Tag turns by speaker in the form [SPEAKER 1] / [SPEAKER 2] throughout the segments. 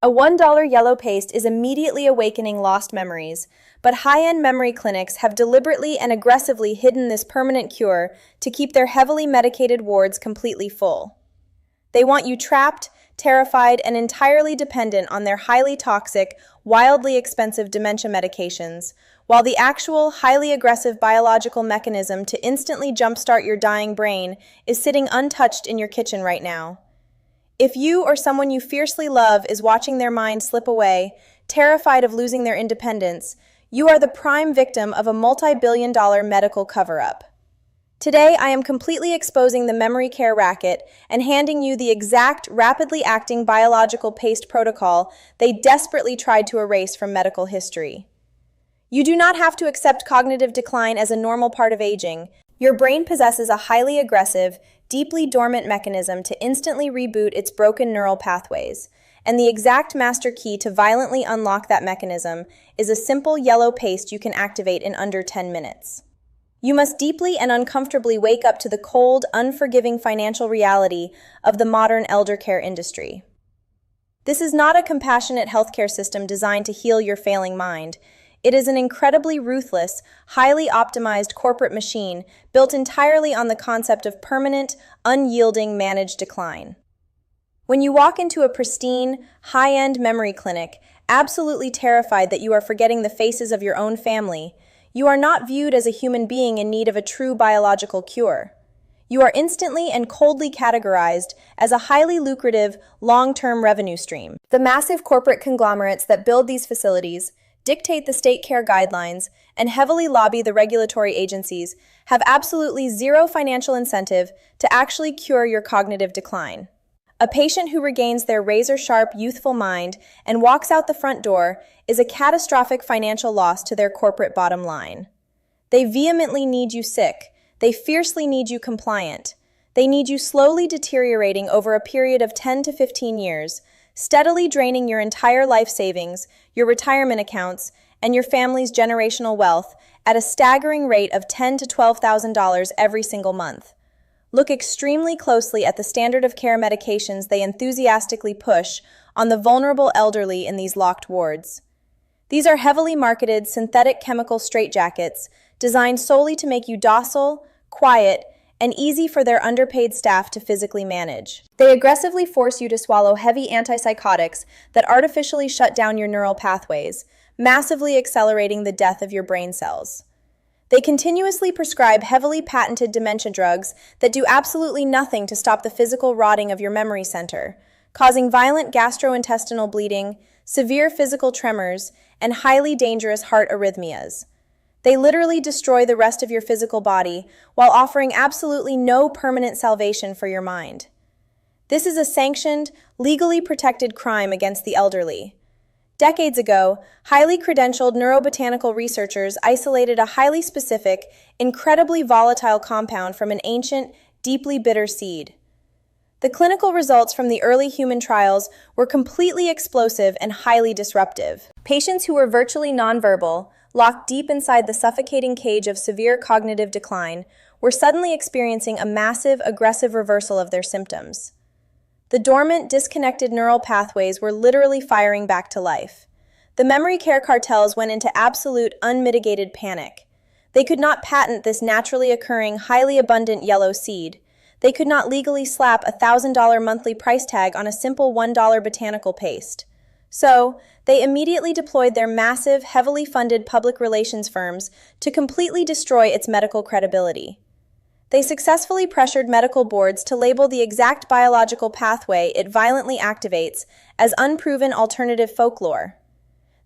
[SPEAKER 1] A $1 yellow paste is immediately awakening lost memories, but high-end memory clinics have deliberately and aggressively hidden this permanent cure to keep their heavily medicated wards completely full. They want you trapped, terrified, and entirely dependent on their highly toxic, wildly expensive dementia medications, while the actual, highly aggressive biological mechanism to instantly jumpstart your dying brain is sitting untouched in your kitchen right now. If you or someone you fiercely love is watching their mind slip away, terrified of losing their independence, you are the prime victim of a multi-billion-dollar medical cover-up. Today, I am completely exposing the memory care racket and handing you the exact, rapidly acting biological paste protocol they desperately tried to erase from medical history. You do not have to accept cognitive decline as a normal part of aging. Your brain possesses a highly aggressive, deeply dormant mechanism to instantly reboot its broken neural pathways, and the exact master key to violently unlock that mechanism is a simple yellow paste you can activate in under 10 minutes. You must deeply and uncomfortably wake up to the cold, unforgiving financial reality of the modern elder care industry. This is not a compassionate healthcare system designed to heal your failing mind. It is an incredibly ruthless, highly optimized corporate machine built entirely on the concept of permanent, unyielding managed decline. When you walk into a pristine, high-end memory clinic, absolutely terrified that you are forgetting the faces of your own family, you are not viewed as a human being in need of a true biological cure. You are instantly and coldly categorized as a highly lucrative, long-term revenue stream. The massive corporate conglomerates that build these facilities, dictate the state care guidelines, and heavily lobby the regulatory agencies have absolutely zero financial incentive to actually cure your cognitive decline. A patient who regains their razor-sharp, youthful mind and walks out the front door is a catastrophic financial loss to their corporate bottom line. They vehemently need you sick. They fiercely need you compliant. They need you slowly deteriorating over a period of 10 to 15 years, steadily draining your entire life savings, your retirement accounts, and your family's generational wealth at a staggering rate of $10,000 to $12,000 every single month. Look extremely closely at the standard of care medications they enthusiastically push on the vulnerable elderly in these locked wards. These are heavily marketed synthetic chemical straitjackets designed solely to make you docile, quiet, and easy for their underpaid staff to physically manage. They aggressively force you to swallow heavy antipsychotics that artificially shut down your neural pathways, massively accelerating the death of your brain cells. They continuously prescribe heavily patented dementia drugs that do absolutely nothing to stop the physical rotting of your memory center, causing violent gastrointestinal bleeding, severe physical tremors, and highly dangerous heart arrhythmias. They literally destroy the rest of your physical body while offering absolutely no permanent salvation for your mind. This is a sanctioned, legally protected crime against the elderly. Decades ago, highly credentialed neurobotanical researchers isolated a highly specific, incredibly volatile compound from an ancient, deeply bitter seed. The clinical results from the early human trials were completely explosive and highly disruptive. Patients who were virtually nonverbal, locked deep inside the suffocating cage of severe cognitive decline, were suddenly experiencing a massive, aggressive reversal of their symptoms. The dormant, disconnected neural pathways were literally firing back to life. The memory care cartels went into absolute, unmitigated panic. They could not patent this naturally occurring, highly abundant yellow seed. They could not legally slap a $1,000 monthly price tag on a simple $1 botanical paste. So, they immediately deployed their massive, heavily funded public relations firms to completely destroy its medical credibility. They successfully pressured medical boards to label the exact biological pathway it violently activates as unproven alternative folklore.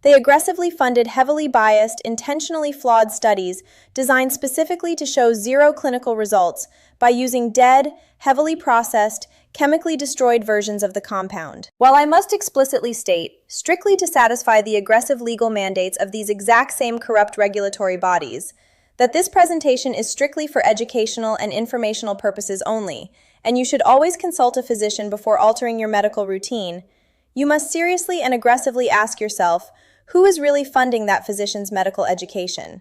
[SPEAKER 1] They aggressively funded heavily biased, intentionally flawed studies designed specifically to show zero clinical results by using dead, heavily processed, chemically destroyed versions of the compound. While I must explicitly state, strictly to satisfy the aggressive legal mandates of these exact same corrupt regulatory bodies, that this presentation is strictly for educational and informational purposes only, and you should always consult a physician before altering your medical routine, you must seriously and aggressively ask yourself, who is really funding that physician's medical education?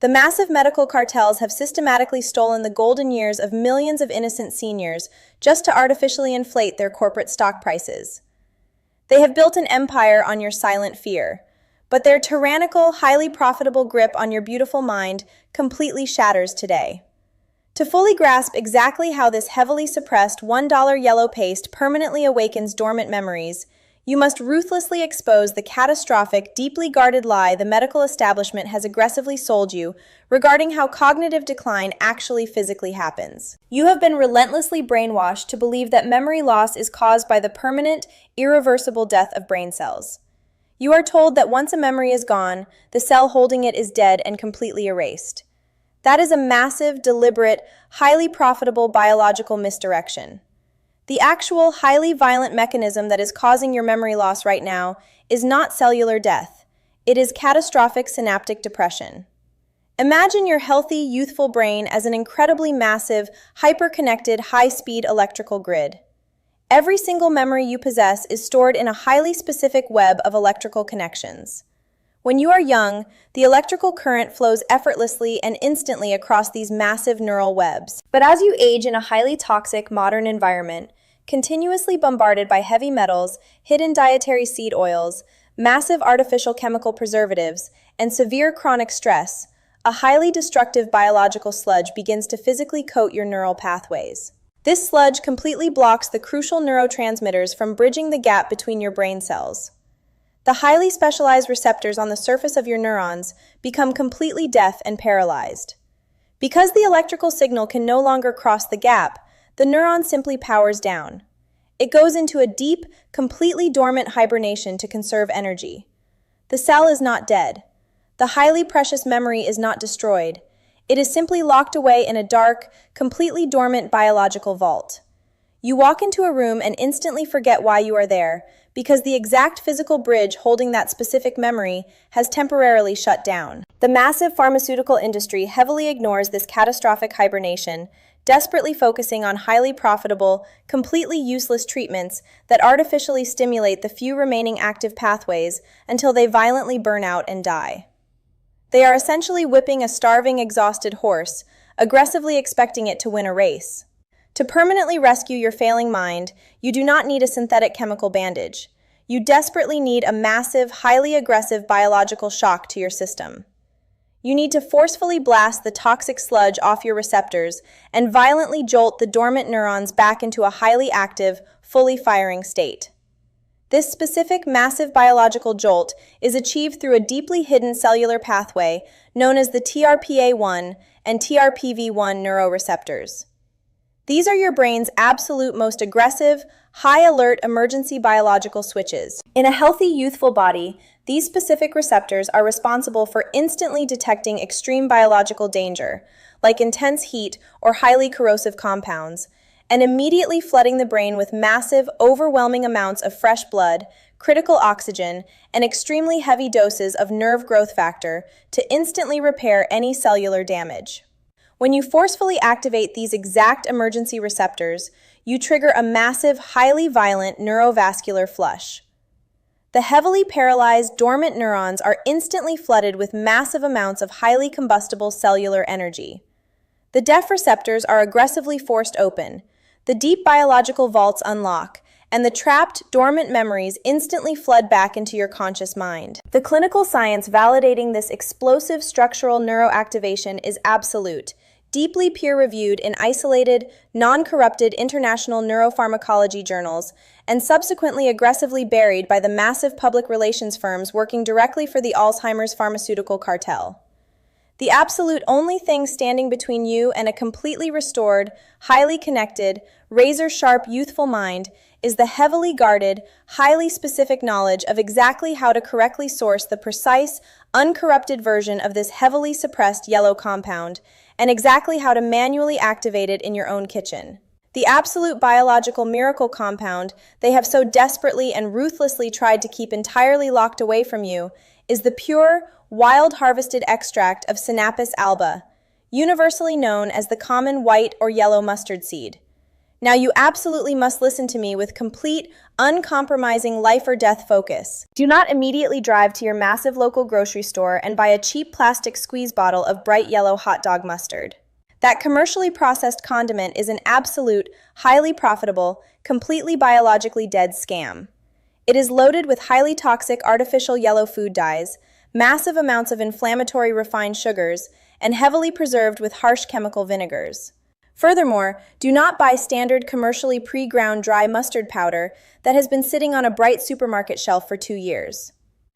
[SPEAKER 1] The massive medical cartels have systematically stolen the golden years of millions of innocent seniors just to artificially inflate their corporate stock prices. They have built an empire on your silent fear, but their tyrannical, highly profitable grip on your beautiful mind completely shatters today. To fully grasp exactly how this heavily suppressed $1 yellow paste permanently awakens dormant memories, you must ruthlessly expose the catastrophic, deeply guarded lie the medical establishment has aggressively sold you regarding how cognitive decline actually physically happens. You have been relentlessly brainwashed to believe that memory loss is caused by the permanent, irreversible death of brain cells. You are told that once a memory is gone, the cell holding it is dead and completely erased. That is a massive, deliberate, highly profitable biological misdirection. The actual, highly violent mechanism that is causing your memory loss right now is not cellular death. It is catastrophic synaptic depression. Imagine your healthy, youthful brain as an incredibly massive, hyper-connected, high-speed electrical grid. Every single memory you possess is stored in a highly specific web of electrical connections. When you are young, the electrical current flows effortlessly and instantly across these massive neural webs. But as you age in a highly toxic modern environment, continuously bombarded by heavy metals, hidden dietary seed oils, massive artificial chemical preservatives, and severe chronic stress, a highly destructive biological sludge begins to physically coat your neural pathways. This sludge completely blocks the crucial neurotransmitters from bridging the gap between your brain cells. The highly specialized receptors on the surface of your neurons become completely deaf and paralyzed. Because the electrical signal can no longer cross the gap, the neuron simply powers down. It goes into a deep, completely dormant hibernation to conserve energy. The cell is not dead. The highly precious memory is not destroyed. It is simply locked away in a dark, completely dormant biological vault. You walk into a room and instantly forget why you are there, because the exact physical bridge holding that specific memory has temporarily shut down. The massive pharmaceutical industry heavily ignores this catastrophic hibernation, desperately focusing on highly profitable, completely useless treatments that artificially stimulate the few remaining active pathways until they violently burn out and die. They are essentially whipping a starving, exhausted horse, aggressively expecting it to win a race. To permanently rescue your failing mind, you do not need a synthetic chemical bandage. You desperately need a massive, highly aggressive biological shock to your system. You need to forcefully blast the toxic sludge off your receptors and violently jolt the dormant neurons back into a highly active, fully firing state. This specific massive biological jolt is achieved through a deeply hidden cellular pathway known as the TRPA1 and TRPV1 neuroreceptors. These are your brain's absolute most aggressive, high-alert emergency biological switches. In a healthy, youthful body, these specific receptors are responsible for instantly detecting extreme biological danger, like intense heat or highly corrosive compounds, and immediately flooding the brain with massive, overwhelming amounts of fresh blood, critical oxygen, and extremely heavy doses of nerve growth factor to instantly repair any cellular damage. When you forcefully activate these exact emergency receptors, you trigger a massive, highly violent neurovascular flush. The heavily paralyzed, dormant neurons are instantly flooded with massive amounts of highly combustible cellular energy. The deaf receptors are aggressively forced open, the deep biological vaults unlock, and the trapped, dormant memories instantly flood back into your conscious mind. The clinical science validating this explosive structural neuroactivation is absolute, deeply peer-reviewed in isolated, non-corrupted international neuropharmacology journals, and subsequently aggressively buried by the massive public relations firms working directly for the Alzheimer's pharmaceutical cartel. The absolute only thing standing between you and a completely restored, highly connected, razor-sharp youthful mind is the heavily guarded, highly specific knowledge of exactly how to correctly source the precise, uncorrupted version of this heavily suppressed yellow compound, and exactly how to manually activate it in your own kitchen. The absolute biological miracle compound they have so desperately and ruthlessly tried to keep entirely locked away from you is the pure, wild harvested extract of Sinapis alba, universally known as the common white or yellow mustard seed. Now you absolutely must listen to me with complete, uncompromising life or death focus. Do not immediately drive to your massive local grocery store and buy a cheap plastic squeeze bottle of bright yellow hot dog mustard. That commercially processed condiment is an absolute, highly profitable, completely biologically dead scam. It is loaded with highly toxic artificial yellow food dyes, massive amounts of inflammatory refined sugars, and heavily preserved with harsh chemical vinegars. Furthermore, do not buy standard commercially pre-ground dry mustard powder that has been sitting on a bright supermarket shelf for 2 years.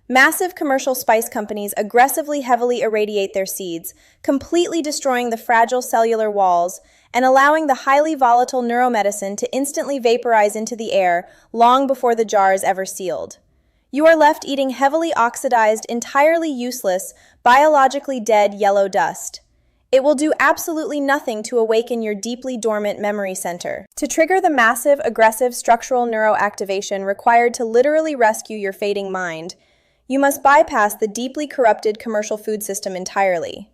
[SPEAKER 1] Massive commercial spice companies aggressively heavily irradiate their seeds, completely destroying the fragile cellular walls and allowing the highly volatile neuromedicine to instantly vaporize into the air long before the jar is ever sealed. You are left eating heavily oxidized, entirely useless, biologically dead yellow dust. It will do absolutely nothing to awaken your deeply dormant memory center. To trigger the massive, aggressive structural neuroactivation required to literally rescue your fading mind, you must bypass the deeply corrupted commercial food system entirely.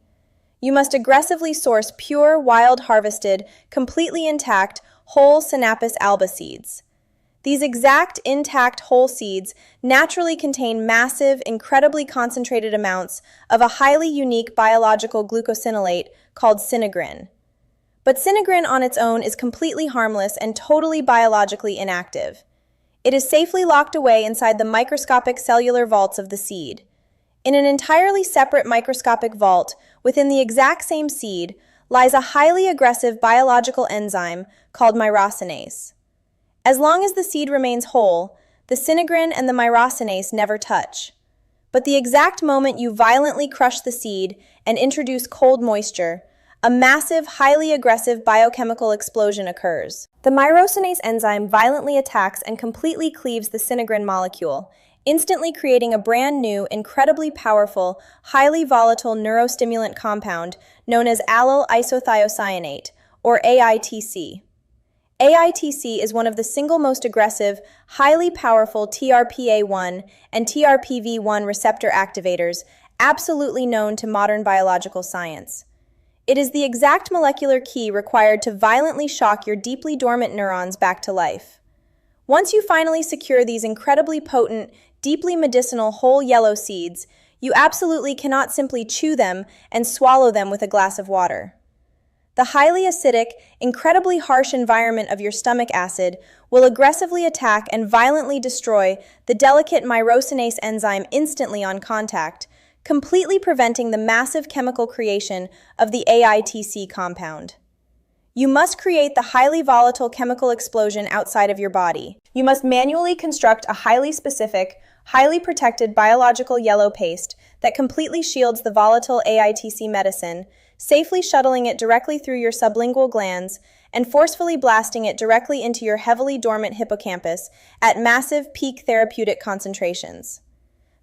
[SPEAKER 1] You must aggressively source pure, wild-harvested, completely intact, whole Sinapis alba seeds. These exact, intact, whole seeds naturally contain massive, incredibly concentrated amounts of a highly unique biological glucosinolate called sinigrin. But sinigrin on its own is completely harmless and totally biologically inactive. It is safely locked away inside the microscopic cellular vaults of the seed. In an entirely separate microscopic vault, within the exact same seed, lies a highly aggressive biological enzyme called myrosinase. As long as the seed remains whole, the sinigrin and the myrosinase never touch. But the exact moment you violently crush the seed and introduce cold moisture, a massive, highly aggressive biochemical explosion occurs. The myrosinase enzyme violently attacks and completely cleaves the sinigrin molecule, instantly creating a brand new, incredibly powerful, highly volatile neurostimulant compound known as allyl isothiocyanate, or AITC. AITC is one of the single most aggressive, highly powerful TRPA1 and TRPV1 receptor activators absolutely known to modern biological science. It is the exact molecular key required to violently shock your deeply dormant neurons back to life. Once you finally secure these incredibly potent, deeply medicinal whole yellow seeds, you absolutely cannot simply chew them and swallow them with a glass of water. The highly acidic, incredibly harsh environment of your stomach acid will aggressively attack and violently destroy the delicate myrosinase enzyme instantly on contact, completely preventing the massive chemical creation of the AITC compound. You must create the highly volatile chemical explosion outside of your body. You must manually construct a highly specific, highly protected biological yellow paste that completely shields the volatile AITC medicine, safely shuttling it directly through your sublingual glands and forcefully blasting it directly into your heavily dormant hippocampus at massive peak therapeutic concentrations.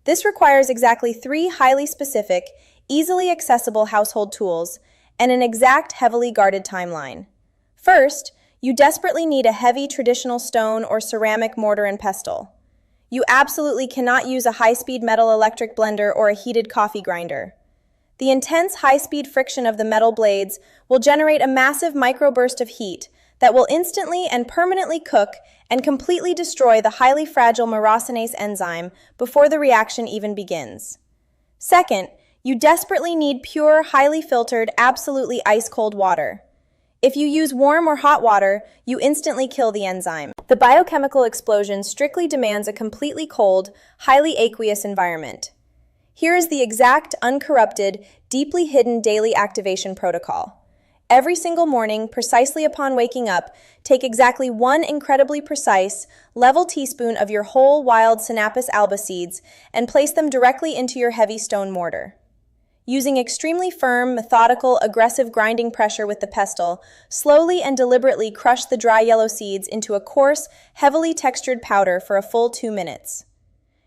[SPEAKER 1] This requires exactly 3 highly specific, easily accessible household tools and an exact, heavily guarded timeline. First, you desperately need a heavy traditional stone or ceramic mortar and pestle. You absolutely cannot use a high-speed metal electric blender or a heated coffee grinder. The intense high-speed friction of the metal blades will generate a massive microburst of heat that will instantly and permanently cook and completely destroy the highly fragile myrosinase enzyme before the reaction even begins. Second, you desperately need pure, highly filtered, absolutely ice-cold water. If you use warm or hot water, you instantly kill the enzyme. The biochemical explosion strictly demands a completely cold, highly aqueous environment. Here is the exact, uncorrupted, deeply hidden daily activation protocol. Every single morning, precisely upon waking up, take exactly 1 incredibly precise, level teaspoon of your whole wild Sinapis alba seeds and place them directly into your heavy stone mortar. Using extremely firm, methodical, aggressive grinding pressure with the pestle, slowly and deliberately crush the dry yellow seeds into a coarse, heavily textured powder for a full 2 minutes.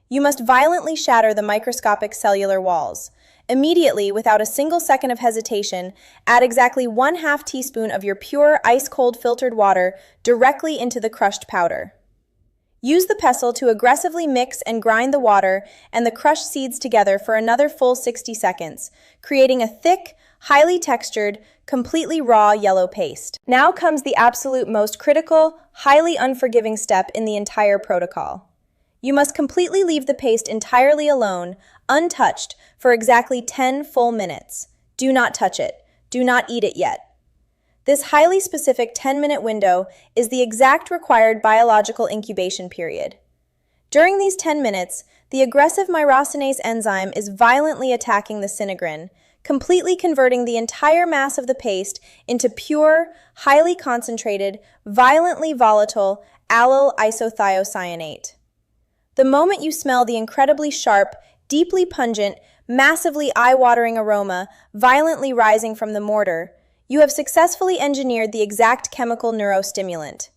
[SPEAKER 1] You must violently shatter the microscopic cellular walls. Immediately, without a single second of hesitation, add exactly 1/2 teaspoon of your pure, ice-cold filtered water directly into the crushed powder. Use the pestle to aggressively mix and grind the water and the crushed seeds together for another full 60 seconds, creating a thick, highly textured, completely raw yellow paste. Now comes the absolute most critical, highly unforgiving step in the entire protocol. You must completely leave the paste entirely alone, untouched, for exactly 10 full minutes. Do not touch it. Do not eat it yet. This highly specific 10-minute window is the exact required biological incubation period. During these 10 minutes, the aggressive myrosinase enzyme is violently attacking the synagrin, completely converting the entire mass of the paste into pure, highly concentrated, violently volatile allyl isothiocyanate. The moment you smell the incredibly sharp, deeply pungent, massively eye-watering aroma violently rising from the mortar, you have successfully engineered the exact chemical neurostimulant.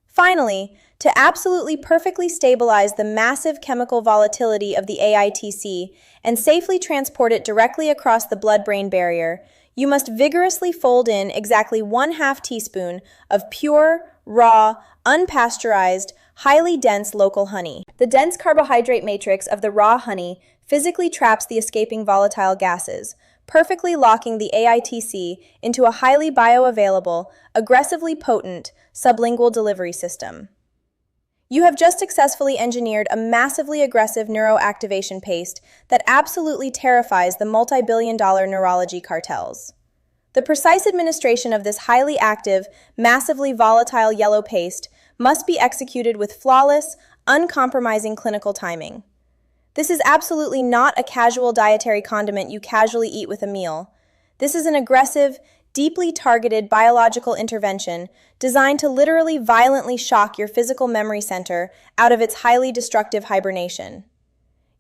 [SPEAKER 1] Finally, to absolutely perfectly stabilize the massive chemical volatility of the AITC and safely transport it directly across the blood-brain barrier, you must vigorously fold in exactly 1/2 teaspoon of pure, raw, unpasteurized, highly dense local honey. The dense carbohydrate matrix of the raw honey physically traps the escaping volatile gases, perfectly locking the AITC into a highly bioavailable, aggressively potent sublingual delivery system. You have just successfully engineered a massively aggressive neuroactivation paste that absolutely terrifies the multi-billion-dollar neurology cartels. The precise administration of this highly active, massively volatile yellow paste must be executed with flawless, uncompromising clinical timing. This is absolutely not a casual dietary condiment you casually eat with a meal. This is an aggressive, deeply targeted biological intervention designed to literally violently shock your physical memory center out of its highly destructive hibernation.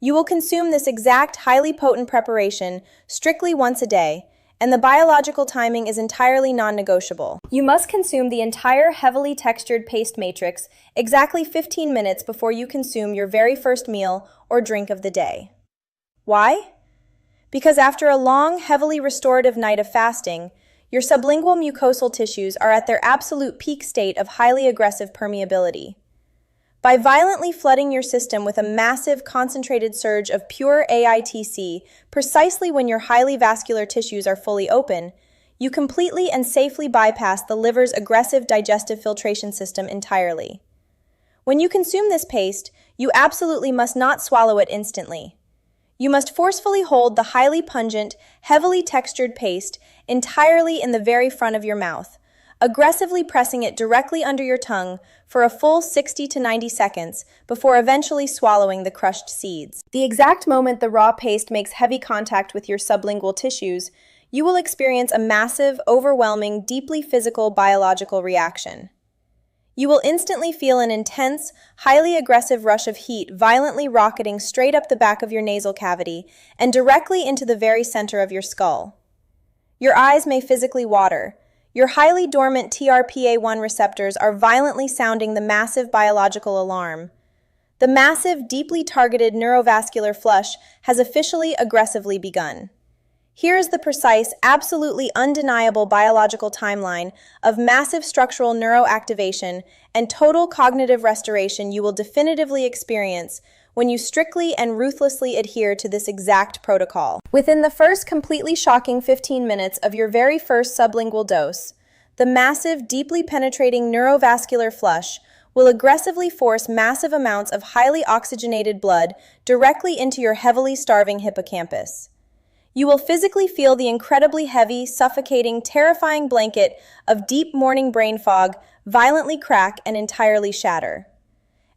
[SPEAKER 1] You will consume this exact highly potent preparation strictly once a day, and the biological timing is entirely non-negotiable. You must consume the entire heavily textured paste matrix exactly 15 minutes before you consume your very first meal or drink of the day. Why? Because after a long, heavily restorative night of fasting, your sublingual mucosal tissues are at their absolute peak state of highly aggressive permeability. By violently flooding your system with a massive, concentrated surge of pure AITC precisely when your highly vascular tissues are fully open, you completely and safely bypass the liver's aggressive digestive filtration system entirely. When you consume this paste, you absolutely must not swallow it instantly. You must forcefully hold the highly pungent, heavily textured paste entirely in the very front of your mouth, aggressively pressing it directly under your tongue for a full 60 to 90 seconds before eventually swallowing the crushed seeds. The exact moment the raw paste makes heavy contact with your sublingual tissues, you will experience a massive, overwhelming, deeply physical biological reaction. You will instantly feel an intense, highly aggressive rush of heat violently rocketing straight up the back of your nasal cavity and directly into the very center of your skull. Your eyes may physically water. Your highly dormant TRPA1 receptors are violently sounding the massive biological alarm. The massive, deeply targeted neurovascular flush has officially aggressively begun. Here is the precise, absolutely undeniable biological timeline of massive structural neuroactivation and total cognitive restoration you will definitively experience when you strictly and ruthlessly adhere to this exact protocol. Within the first completely shocking 15 minutes of your very first sublingual dose, the massive, deeply penetrating neurovascular flush will aggressively force massive amounts of highly oxygenated blood directly into your heavily starving hippocampus. You will physically feel the incredibly heavy, suffocating, terrifying blanket of deep morning brain fog violently crack and entirely shatter.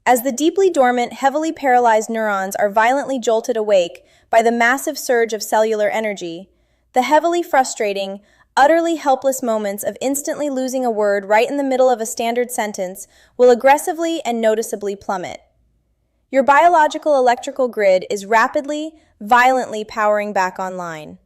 [SPEAKER 1] As the deeply dormant, heavily paralyzed neurons are violently jolted awake by the massive surge of cellular energy, the heavily frustrating, utterly helpless moments of instantly losing a word right in the middle of a standard sentence will aggressively and noticeably plummet. Your biological electrical grid is rapidly, violently powering back online.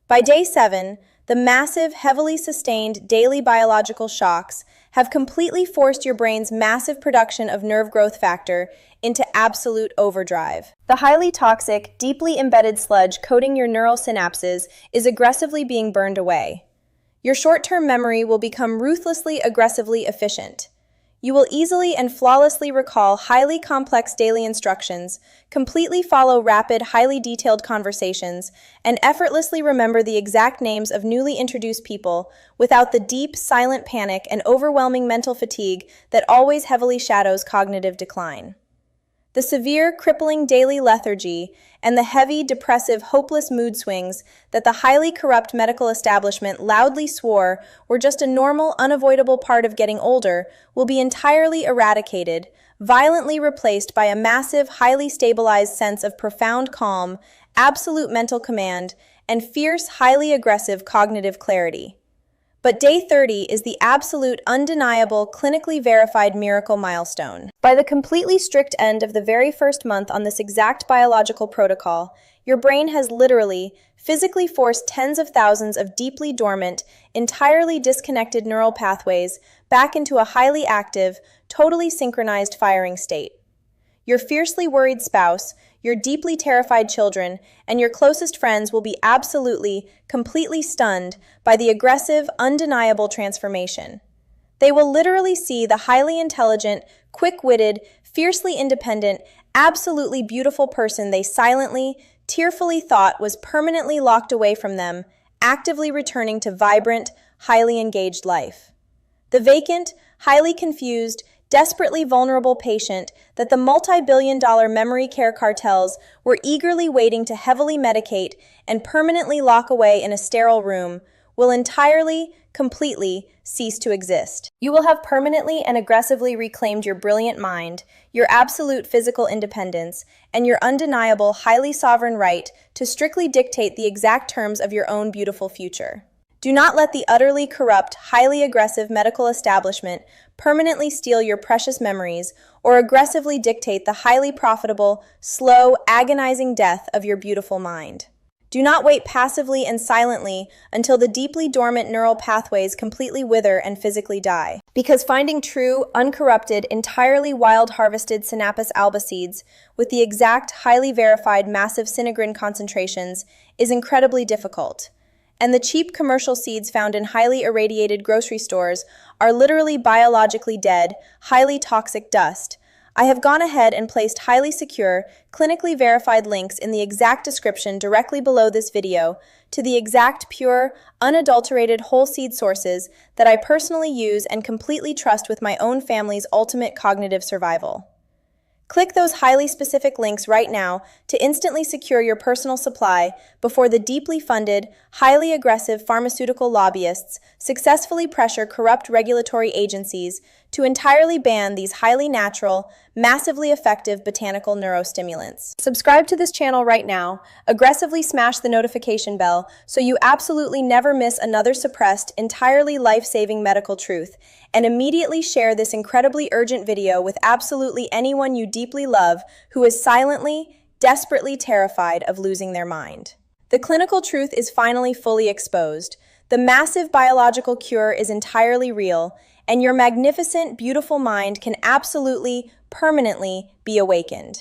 [SPEAKER 1] By day 7, the massive, heavily sustained daily biological shocks have completely forced your brain's massive production of nerve growth factor into absolute overdrive. The highly toxic, deeply embedded sludge coating your neural synapses is aggressively being burned away. Your short-term memory will become ruthlessly, aggressively efficient. You will easily and flawlessly recall highly complex daily instructions, completely follow rapid, highly detailed conversations, and effortlessly remember the exact names of newly introduced people without the deep, silent panic and overwhelming mental fatigue that always heavily shadows cognitive decline. The severe, crippling daily lethargy and the heavy, depressive, hopeless mood swings that the highly corrupt medical establishment loudly swore were just a normal, unavoidable part of getting older will be entirely eradicated, violently replaced by a massive, highly stabilized sense of profound calm, absolute mental command, and fierce, highly aggressive cognitive clarity. But day 30 is the absolute, undeniable, clinically verified miracle milestone. By the completely strict end of the very first month on this exact biological protocol, your brain has literally, physically forced tens of thousands of deeply dormant, entirely disconnected neural pathways back into a highly active, totally synchronized firing state. Your fiercely worried spouse, your deeply terrified children, and your closest friends will be absolutely, completely stunned by the aggressive, undeniable transformation. They will literally see the highly intelligent, quick-witted, fiercely independent, absolutely beautiful person they silently, tearfully thought was permanently locked away from them, actively returning to vibrant, highly engaged life. The vacant, highly confused, desperately vulnerable patient that the multi-billion-dollar memory care cartels were eagerly waiting to heavily medicate and permanently lock away in a sterile room will entirely, completely cease to exist. You will have permanently and aggressively reclaimed your brilliant mind, your absolute physical independence, and your undeniable, highly sovereign right to strictly dictate the exact terms of your own beautiful future. Do not let the utterly corrupt, highly aggressive medical establishment permanently steal your precious memories or aggressively dictate the highly profitable, slow, agonizing death of your beautiful mind. Do not wait passively and silently until the deeply dormant neural pathways completely wither and physically die. Because finding true, uncorrupted, entirely wild-harvested Sinapis alba seeds with the exact, highly verified massive synagrin concentrations is incredibly difficult. And the cheap commercial seeds found in highly irradiated grocery stores are literally biologically dead, highly toxic dust. I have gone ahead and placed highly secure, clinically verified links in the exact description directly below this video to the exact pure, unadulterated whole seed sources that I personally use and completely trust with my own family's ultimate cognitive survival. Click those highly specific links right now to instantly secure your personal supply before the deeply funded, highly aggressive pharmaceutical lobbyists successfully pressure corrupt regulatory agencies to entirely ban these highly natural, massively effective botanical neurostimulants. Subscribe to this channel right now, aggressively smash the notification bell so you absolutely never miss another suppressed, entirely life-saving medical truth, and immediately share this incredibly urgent video with absolutely anyone you deeply love who is silently, desperately terrified of losing their mind. The clinical truth is finally fully exposed. The massive biological cure is entirely real, and your magnificent, beautiful mind can absolutely, permanently be awakened.